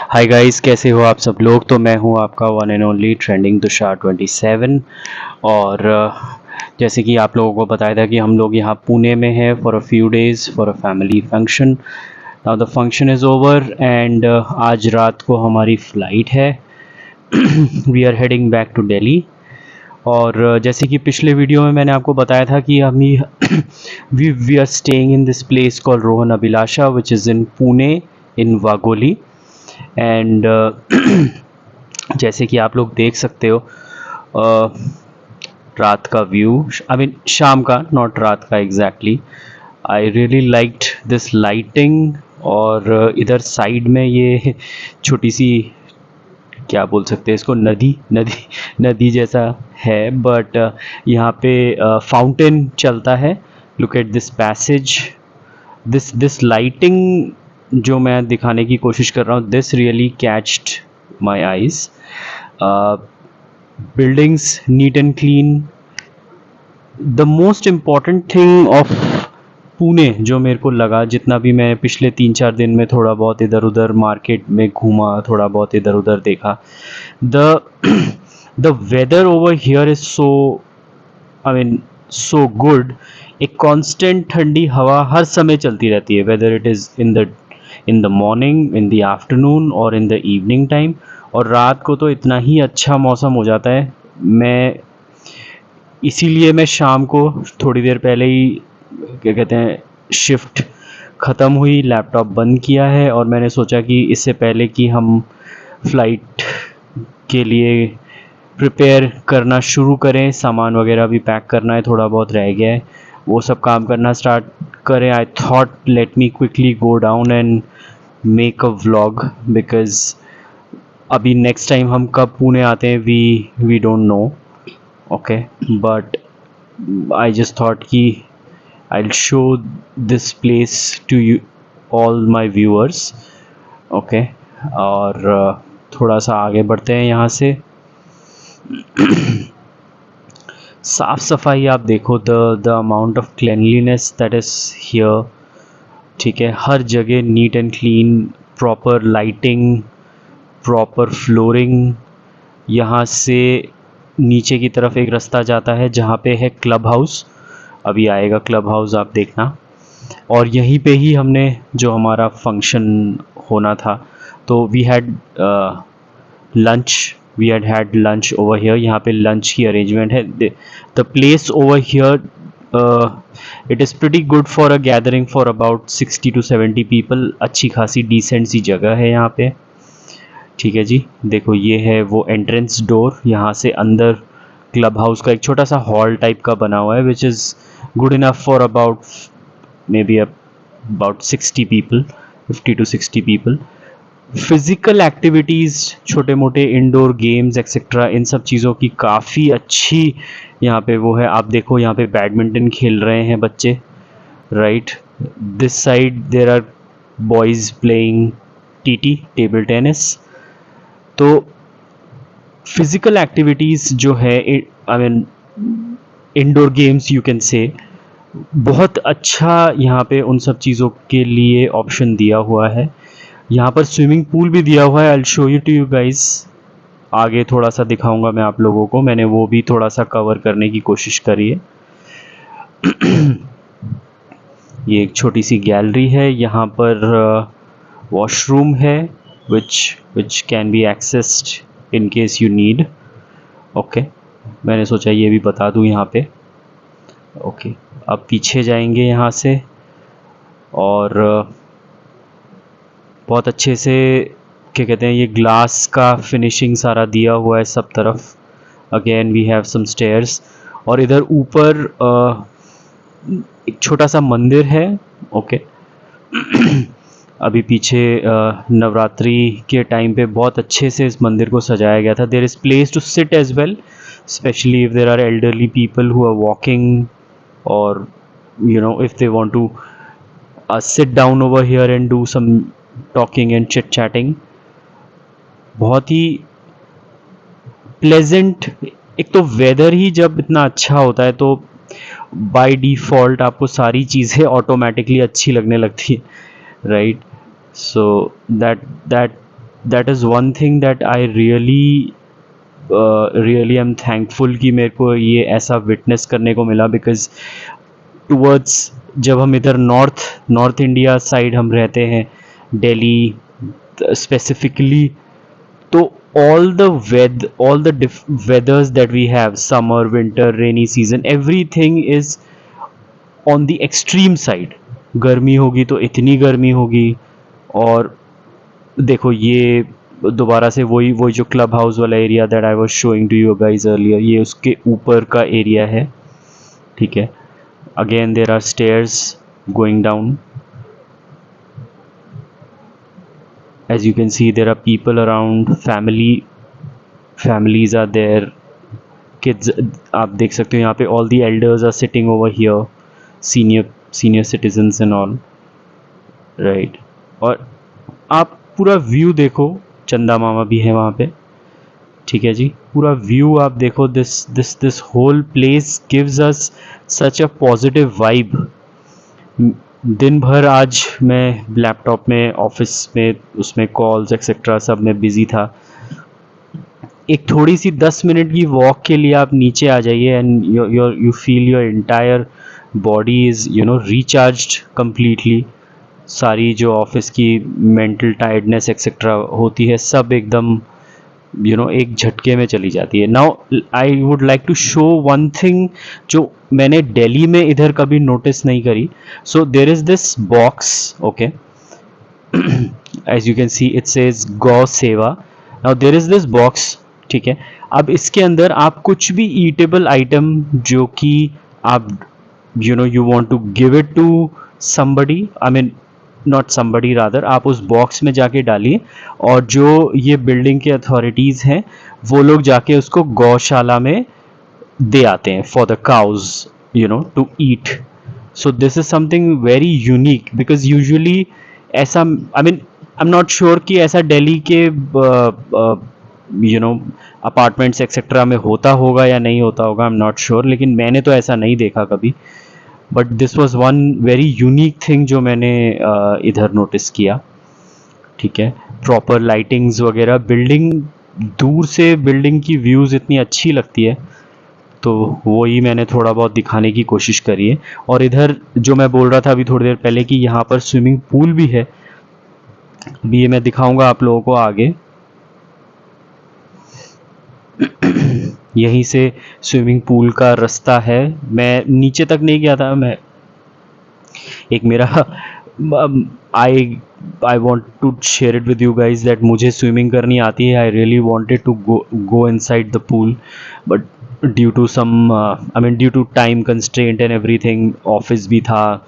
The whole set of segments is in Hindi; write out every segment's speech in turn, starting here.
हाय गाइस, कैसे हो आप सब लोग। तो मैं हूं आपका one and only trending Tushar 27। और जैसे कि आप लोगों को बताया था कि हम लोग यहाँ पुणे में हैं for a few days for a family function. Now the function is over एंड आज रात को हमारी फ़्लाइट है। We are heading back to Delhi. और जैसे कि पिछले वीडियो में मैंने आपको बताया था कि हम we are staying in this place called Rohan Abhilasha which is in Pune in Wagholi. And जैसे कि आप लोग देख सकते हो रात का व्यू, आई मीन शाम का, नॉट रात का exactly. I really liked this lighting. और इधर साइड में ये छोटी सी, क्या बोल सकते हैं इसको, नदी नदी नदी जैसा है। बट यहाँ पे फाउंटेन चलता है। Look at this passage, this lighting जो मैं दिखाने की कोशिश कर रहा हूँ, this really caught my eyes. Buildings neat and clean. The most important thing of Pune जो मेरे को लगा, जितना भी मैं पिछले 3-4 दिन में थोड़ा बहुत इधर उधर मार्केट में घूमा, थोड़ा बहुत इधर उधर देखा, the the weather over here is so, I mean so good. एक कांस्टेंट ठंडी हवा हर समय चलती रहती है, weather it is in the morning, in the afternoon और इन द इवनिंग टाइम। और रात को तो इतना ही अच्छा मौसम हो जाता है। मैं इसीलिए मैं शाम को थोड़ी देर पहले ही, क्या कहते हैं, शिफ्ट ख़त्म हुई, लैपटॉप बंद किया है और मैंने सोचा कि इससे पहले कि हम फ़्लाइट के लिए प्रिपेयर करना शुरू करें, सामान वगैरह भी पैक करना है, थोड़ा बहुत रह गया है, वो सब काम करना स्टार्ट करें। I thought let me quickly go down and make a vlog, because अभी नेक्स्ट टाइम हम कब पुणे आते हैं we don't know. Okay, but I just thought कि I'll show this place to you, all my viewers. Okay, और थोड़ा सा आगे बढ़ते हैं यहाँ से। साफ़ सफाई आप देखो, the amount of cleanliness that is here. ठीक है, हर जगह NEET and clean, proper lighting, proper flooring. यहाँ से नीचे की तरफ एक रास्ता जाता है जहाँ पे है क्लब हाउस। अभी आएगा क्लब हाउस, आप देखना। और यहीं पे ही हमने जो हमारा फंक्शन होना था, तो we had had lunch over here. यहाँ पे लंच की अरेंजमेंट है। The place over here, it is pretty good for a gathering for about 60 to 70 people. अच्छी खासी डिसेंट सी जगह है यहाँ पे। ठीक है जी, देखो ये है वो एंट्रेंस डोर। यहाँ से अंदर क्लब हाउस का एक छोटा सा हॉल टाइप का बना हुआ है, which is good enough for about may be about 60 people, 50 to 60 people. Physical activities, छोटे मोटे इंडोर गेम्स एक्सेट्रा, इन सब चीज़ों की काफ़ी अच्छी यहाँ पे वो है। आप देखो यहाँ पे बैडमिंटन खेल रहे हैं बच्चे, right. This side there are boys playing TT, table tennis. तो फिज़िकल एक्टिविटीज़ जो है, I mean indoor games you can say, बहुत अच्छा यहाँ पे उन सब चीज़ों के लिए ऑप्शन दिया हुआ है। यहाँ पर स्विमिंग पूल भी दिया हुआ है। I will show you to you guys, आगे थोड़ा सा दिखाऊंगा मैं आप लोगों को। मैंने वो भी थोड़ा सा कवर करने की कोशिश करी है। ये एक छोटी सी गैलरी है। यहाँ पर वॉशरूम है which can be accessed in case you need. Okay, मैंने सोचा ये भी बता दूँ यहाँ पे। ओके, अब पीछे जाएंगे यहाँ से और बहुत अच्छे से, क्या कहते हैं, ये ग्लास का फिनिशिंग सारा दिया हुआ है सब तरफ। Again we have some stairs. और इधर ऊपर एक छोटा सा मंदिर है। ओके, अभी पीछे नवरात्रि के टाइम पे बहुत अच्छे से इस मंदिर को सजाया गया था। There is place to sit as well, specially if there are elderly people who are walking, और you know if they want to sit down over here and do some talking and chit chatting। बहुत ही प्लेजेंट। एक तो वेदर ही जब इतना अच्छा होता है तो बाय डिफ़ॉल्ट आपको सारी चीज़ें ऑटोमेटिकली अच्छी लगने लगती है, right. So that that is one thing that I really am thankful कि मेरे को ये ऐसा विटनेस करने को मिला, बिकॉज टूवर्ड्स जब हम इधर नॉर्थ इंडिया साइड हम रहते हैं, दिल्ली स्पेसिफिकली, तो all the weathers that we have, summer, winter, rainy season, everything is on the extreme side. गर्मी होगी तो इतनी गर्मी होगी, और देखो ये दोबारा से वही जो क्लब हाउस वाला area that I was showing to you guys earlier, ये उसके ऊपर का एरिया है, ठीक है. Again there are stairs going down. As you can see, there are people around, families are there, kids, आप देख सकते हो यहाँ पे all the elders are sitting over here, senior citizens and all, right. और आप पूरा व्यू देखो, चंदा मामा भी है वहाँ पे, ठीक है जी. पूरा व्यू आप देखो, this whole place gives us such a positive vibe. दिन भर आज मैं लैपटॉप में, ऑफिस में, उसमें कॉल्स एक्सेट्रा सब में बिज़ी था. एक थोड़ी सी 10 मिनट की वॉक के लिए आप नीचे आ जाइए, and you feel your entire body is recharged completely. सारी जो ऑफिस की मेंटल टायर्डनेस एक्सेट्रा होती है, सब एकदम एक झटके में चली जाती है. Now I would like to show one thing जो मैंने दिल्ली में इधर कभी नोटिस नहीं करी. So there is this box, okay, as you can see it says gau seva. Now there is this box, ठीक है. अब इसके अंदर आप कुछ भी ईटेबल आइटम जो कि आप you want to give it to somebody, I mean not somebody rather, आप उस बॉक्स में जाके डालिए, और जो ये बिल्डिंग के अथॉरिटीज़ हैं वो लोग जाके उसको गौशाला में दे आते हैं for the cows to eat. So this is something very unique, because usually ऐसा, I mean I am not sure कि ऐसा दिल्ली के अपार्टमेंट्स एक्सेट्रा में होता होगा या नहीं होता होगा, आई एम नॉट श्योर, लेकिन मैंने तो ऐसा नहीं देखा कभी. But this was one very unique thing जो मैंने इधर नोटिस किया, ठीक है. प्रॉपर लाइटिंग्स वगैरह, बिल्डिंग दूर से बिल्डिंग की व्यूज़ इतनी अच्छी लगती है, तो वही मैंने थोड़ा बहुत दिखाने की कोशिश करी है. और इधर जो मैं बोल रहा था अभी थोड़ी देर पहले कि यहाँ पर स्विमिंग पूल भी है, अभी ये मैं दिखाऊंगा आप लोगों को आगे. यहीं से स्विमिंग पूल का रास्ता है. मैं नीचे तक नहीं गया था, मैं एक मेरा I want to share it with you guys that मुझे स्विमिंग करनी आती है. I really wanted to go inside the pool, but due to some I mean due to time constraint and everything, office भी था,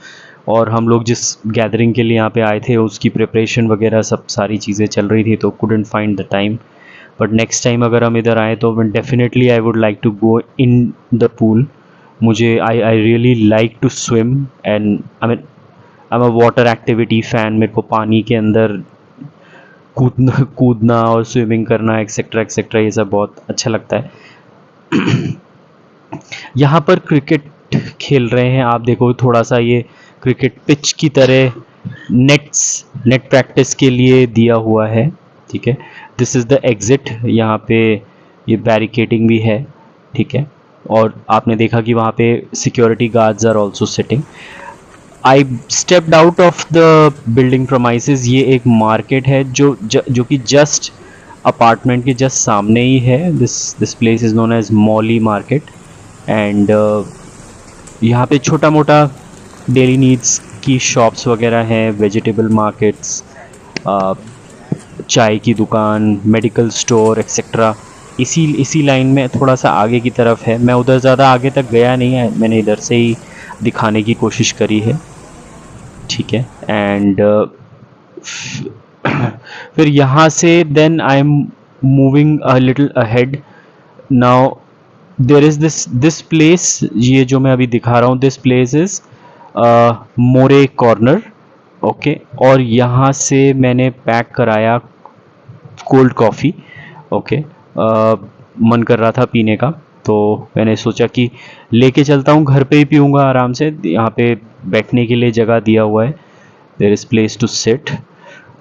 और हम लोग जिस गैदरिंग के लिए यहाँ पे आए थे उसकी प्रिपरेशन वगैरह सब सारी चीज़ें चल रही थी, तो couldn't find the time. But next time अगर हम इधर आए तो definitely I would like to go in the pool. मुझे I really like to swim, and I mean I am a water activity fan. मेरे को पानी के अंदर कूदना और स्विमिंग करना एक्सेट्रा एक्सेट्रा ये सब बहुत अच्छा लगता है. यहाँ पर क्रिकेट खेल रहे हैं, आप देखो थोड़ा सा ये क्रिकेट पिच की तरह नेट प्रैक्टिस के लिए दिया हुआ है, ठीक है. This is the exit. यहाँ पे ये बैरिकेडिंग भी है, ठीक है. और आपने देखा कि वहाँ पे security guards are also sitting. I stepped out of the building premises. ये एक मार्केट है जो कि जस्ट अपार्टमेंट के जस्ट सामने ही है. This place is known as Molly market, and यहाँ पे छोटा मोटा डेली नीड्स की शॉप्स वगैरह हैं, वेजिटेबल मार्केट्स, चाय की दुकान, मेडिकल स्टोर एक्सेट्रा. इसी लाइन में थोड़ा सा आगे की तरफ है. मैं उधर ज़्यादा आगे तक गया नहीं है, मैंने इधर से ही दिखाने की कोशिश करी है, ठीक है. एंड फिर यहाँ से then I am moving a little ahead. Now there is this place, ये जो मैं अभी दिखा रहा हूँ, this place is More corner, okay. और यहाँ से मैंने पैक कराया कोल्ड कॉफ़ी, ओके. मन कर रहा था पीने का, तो मैंने सोचा कि लेके चलता हूँ, घर पे ही पीऊँगा आराम से. यहाँ पे बैठने के लिए जगह दिया हुआ है, there is place to sit.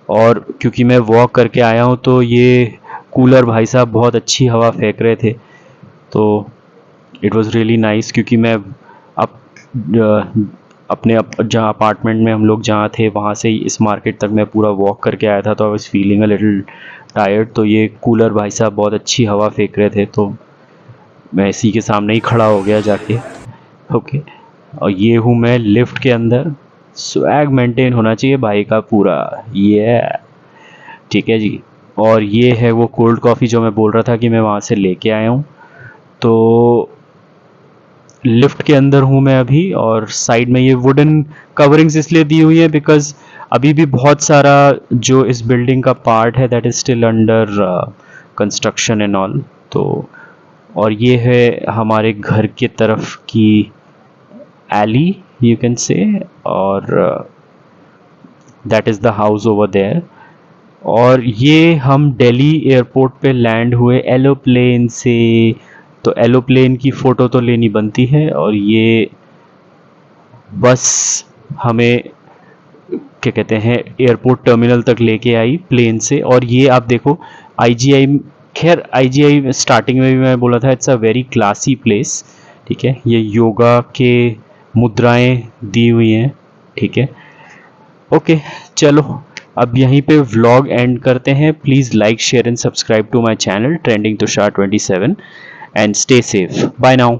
और क्योंकि मैं वॉक करके आया हूँ तो ये कूलर भाई साहब बहुत अच्छी हवा फेंक रहे थे, तो इट वाज रियली नाइस। क्योंकि मैं अप अपने जहाँ अपार्टमेंट में हम लोग जहाँ थे वहाँ से इस मार्केट तक मैं पूरा वॉक करके आया था, तो I was feeling a little tired. तो ये कूलर भाई साहब बहुत अच्छी हवा फेंक रहे थे, तो मैं इसी के सामने ही खड़ा हो गया जाके। ओके, और ये हूँ मैं लिफ्ट के अंदर। स्वैग मेंटेन होना चाहिए भाई का पूरा, ये ठीक है जी। और ये है वो कोल्ड कॉफ़ी जो मैं बोल रहा था कि मैं वहाँ से लेके आया हूँ। तो लिफ्ट के अंदर हूँ मैं अभी, और साइड में ये वुडन कवरिंग्स इसलिए दी हुई है बिकॉज अभी भी बहुत सारा जो इस बिल्डिंग का पार्ट है that is still under construction and all. तो और ये है हमारे घर के तरफ की एली यू कैन से, और that is the house over there. और ये हम दिल्ली एयरपोर्ट पे लैंड हुए एरोप्लेन से, तो एरोप्लेन की फ़ोटो तो लेनी बनती है। और ये बस हमें क्या कहते हैं एयरपोर्ट टर्मिनल तक लेके आई प्लेन से। और ये आप देखो आईजीआई, खैर आईजीआई स्टार्टिंग में भी मैं बोला था it's a very classy place, ठीक है। ये योगा के मुद्राएं दी हुई हैं, ठीक है। ओके, चलो अब यहीं पे व्लॉग एंड करते हैं। Please like share and subscribe to my channel trending Tushar 27 and stay safe. Bye now.